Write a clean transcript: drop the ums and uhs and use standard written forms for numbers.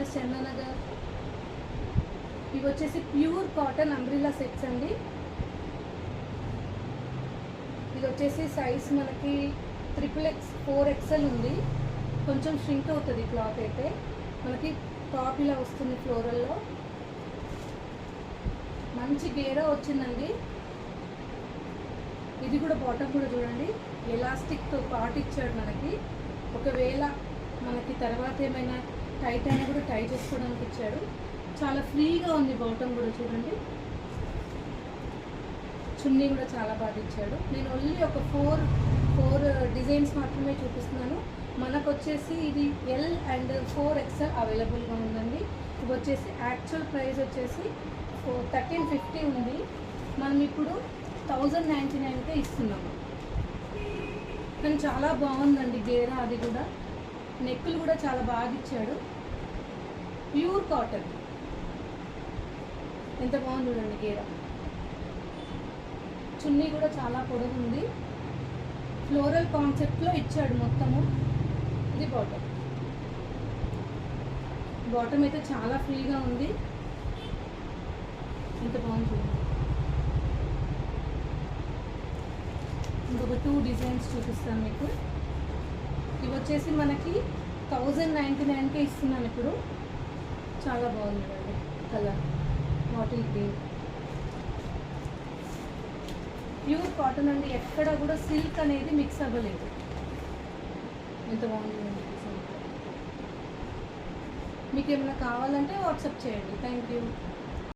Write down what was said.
Address Chandanagar. ఇవి వచ్చేసి pure cotton umbrella sets అండి. ఇది వచ్చేసి సైజ్ మనకి XXX 4XL ఉంది. కొంచెం ష్రింక్ అవుతుంది క్లాత్ అయితే. మనకి టాప్ ఇలా వస్తుంది ఫ్లోరల్లో. మంచి గేరా వచ్చిందండి. ఇది కూడా బాటమ్ కూడా చూడండి ఎలాస్టిక్తో పాటు ఇచ్చాడు మనకి. ఒకవేళ మనకి తర్వాత ఏమైనా టైట్ అయినా కూడా టై చేసుకోవడానికి ఇచ్చాడు. చాలా ఫ్రీగా ఉంది బాటమ్ కూడా చూడండి. చున్నీ కూడా చాలా బాగా ఇచ్చాడు. నేను ఓన్లీ ఒక ఫోర్ డిజైన్స్ మాత్రమే చూపిస్తున్నాను. మనకు వచ్చేసి ఇది L అండ్ 4XL అవైలబుల్గా ఉందండి. ఇది వచ్చేసి యాక్చువల్ ప్రైస్ వచ్చేసి 1350 ఉంది. మనం ఇప్పుడు 1099కే ఇస్తున్నాము. కానీ చాలా బాగుందండి గేరా. అది కూడా నెక్కులు కూడా చాలా బాగా ఇచ్చాడు. ప్యూర్ కాటన్ ఎంత బాగుంది చూడండి గేరా. చున్నీ కూడా చాలా పొడవుంది. ఫ్లోరల్ కాన్సెప్ట్లో ఇచ్చాడు మొత్తము. ఇది బాటమ్ అయితే చాలా ఫ్రీగా ఉంది. ఎంత బాగుంది చూడండి. ఇంకొక 2 డిజైన్స్ చూపిస్తాను మీకు. ఇవి వచ్చేసి మనకి 1099కే ఇస్తున్నాను ఇప్పుడు. చాలా బాగుంది అండి colour. Bottle green pure cotton అండి. ఎక్కడ కూడా సిల్క్ అనేది మిక్స్ అవ్వలేదు. ఎంత బాగుంది. మీకు ఏమైనా కావాలంటే వాట్సాప్ చేయండి. Thank you.